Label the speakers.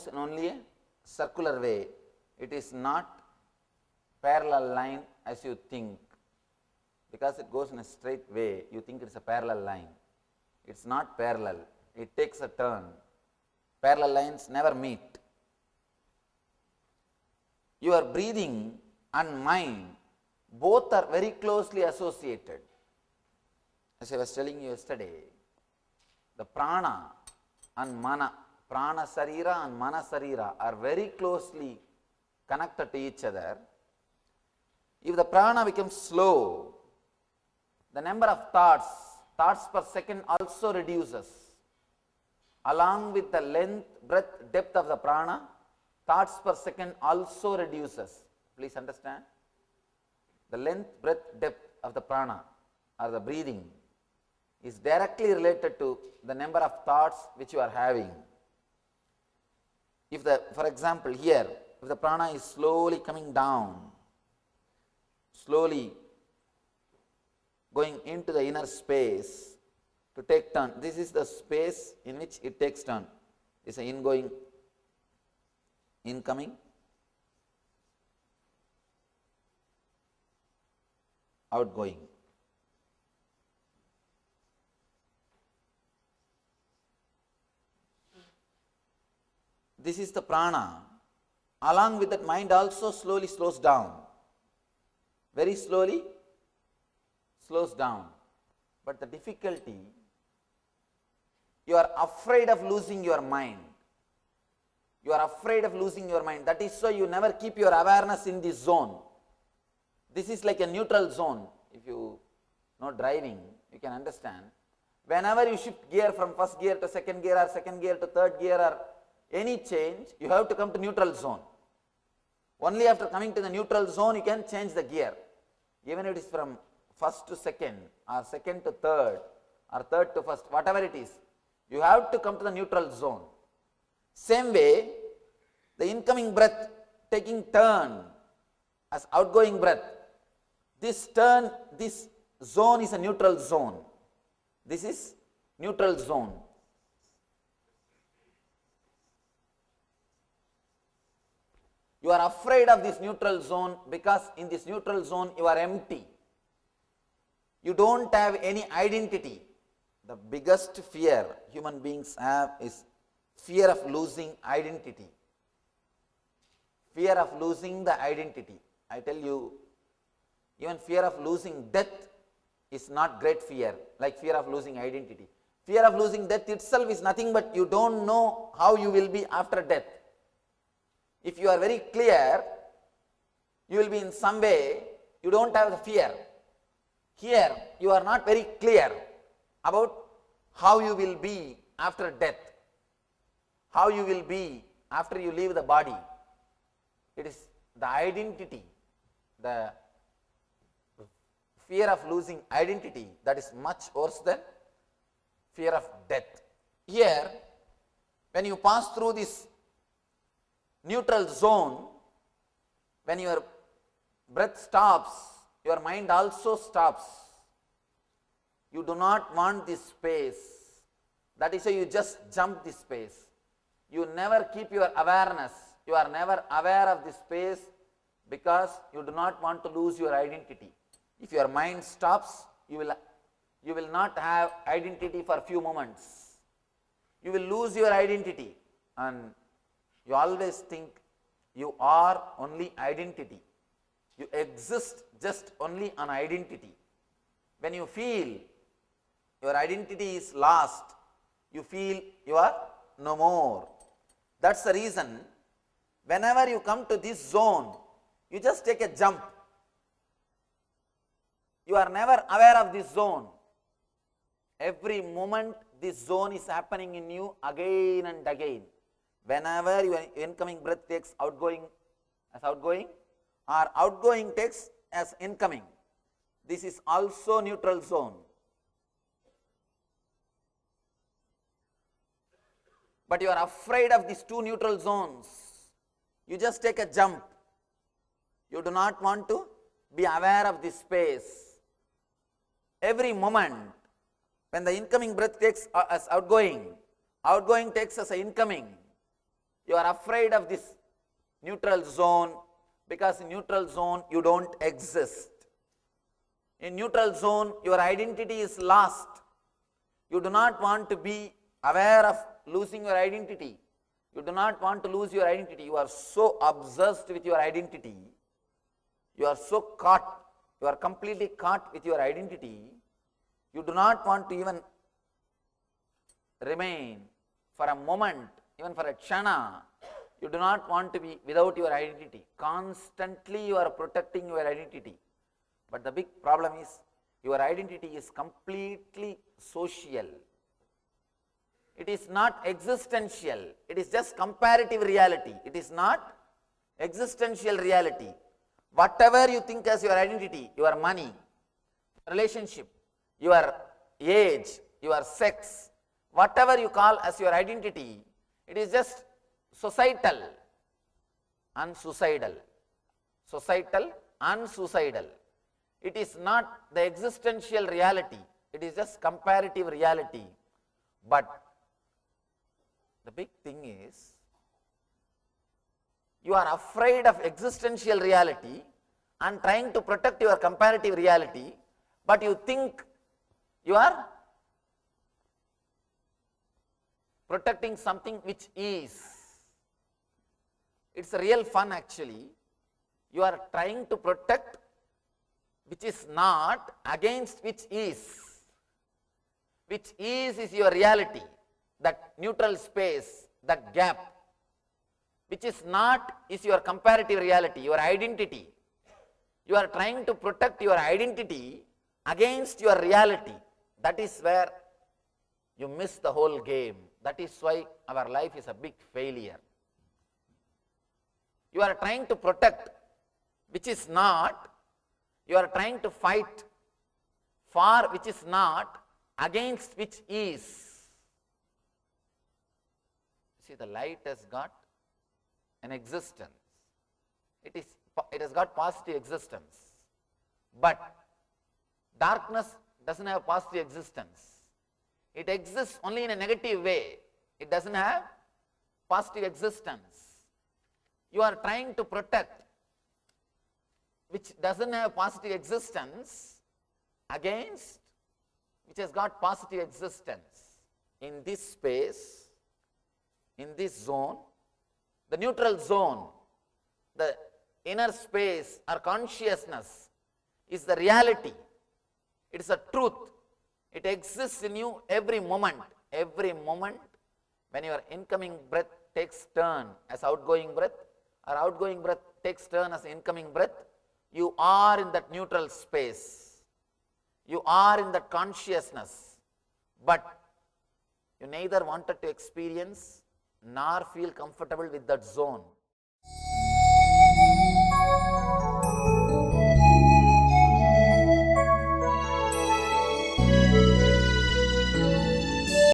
Speaker 1: moves in only a circular way. It is not parallel line as you think. Because it goes in a straight way, you think it's a parallel line. It's not parallel. It takes a turn. Parallel lines never meet. Your breathing and mind both are very closely associated. As I was telling you yesterday, the prana and mana, prana sarira and mana sarira are very closely connected to each other. If the prana becomes slow, the number of thoughts per second also reduces. Along with the length, breadth, depth of the prana, thoughts per second also reduces. Please understand. The length, breadth, depth of the prana or the breathing is directly related to the number of thoughts which you are having. If for example here, if the prana is slowly coming down, slowly going into the inner space to take turn, this is the space in which it takes turn. It's an ingoing, incoming, outgoing. This is the prana. Along with that, mind also slowly slows down. Very slowly slows down. But the difficulty, you are afraid of losing your mind. You are afraid of losing your mind. That is why you never keep your awareness in this zone. This is like a neutral zone. If you know driving, you can understand. Whenever you shift gear from first gear to second gear or second gear to third gear or any change, you have to come to neutral zone. Only after coming to the neutral zone, you can change the gear. Even if it is from first to second or second to third or third to first, whatever it is, you have to come to the neutral zone. Same way, the incoming breath taking turn as outgoing breath. This turn, this zone is a neutral zone. This is neutral zone. You are afraid of this neutral zone because in this neutral zone you are empty. You don't have any identity. The biggest fear human beings have is fear of losing identity. Fear of losing the identity. I tell you, even fear of losing death is not great fear, like fear of losing identity. Fear of losing death itself is nothing but you don't know how you will be after death. If you are very clear, you will be in some way, you don't have the fear. Here, you are not very clear about how you will be after death, how you will be after you leave the body. It is the identity, the fear of losing identity that is much worse than fear of death. Here, when you pass through this neutral zone, when your breath stops, your mind also stops. You do not want this space. That is why you just jump this space. You never keep your awareness. You are never aware of this space because you do not want to lose your identity. If your mind stops, you will not have identity for a few moments. You will lose your identity and you always think you are only identity. You exist just only on identity. When you feel your identity is lost, you feel you are no more. That's the reason whenever you come to this zone, you just take a jump. You are never aware of this zone. Every moment this zone is happening in you again and again. Whenever your incoming breath takes outgoing as outgoing or outgoing takes as incoming, this is also neutral zone. But you are afraid of these two neutral zones. You just take a jump. You do not want to be aware of this space. Every moment when the incoming breath takes as outgoing, outgoing takes as incoming, You are afraid of this neutral zone because in neutral zone you don't exist. In neutral zone your identity is lost. You do not want to be aware of losing your identity. You do not want to lose your identity. You are so obsessed with your identity. You are so caught. You are completely caught with your identity. You do not want to even remain for a moment, even for a chana. You do not want to be without your identity. Constantly you are protecting your identity. But the big problem is your identity is completely social. It is not existential. It is just comparative reality. It is not existential reality. Whatever you think as your identity, your money, relationship, your age, your sex, whatever you call as your identity, it is just societal and suicidal. Societal and suicidal. It is not the existential reality. It is just comparative reality. But the big thing is, you are afraid of existential reality and trying to protect your comparative reality, but you think you are protecting something which is. It's a real fun actually. You are trying to protect which is not against which is. Which is your reality, that neutral space, that gap. Which is not is your comparative reality, your identity. You are trying to protect your identity against your reality. That is where you miss the whole game. That is why our life is a big failure. You are trying to protect which is not, you are trying to fight for which is not against which is. See, the light has got an existence. It has got positive existence. But darkness doesn't have positive existence. It exists only in a negative way. It doesn't have positive existence. You are trying to protect which doesn't have positive existence against which has got positive existence. In this space, in this zone, the neutral zone, the inner space or consciousness is the reality. It is a truth. It exists in you every moment. Every moment when your incoming breath takes turn as outgoing breath or outgoing breath takes turn as incoming breath, you are in that neutral space. You are in that consciousness. But you neither wanted to experience nor feel comfortable with that zone.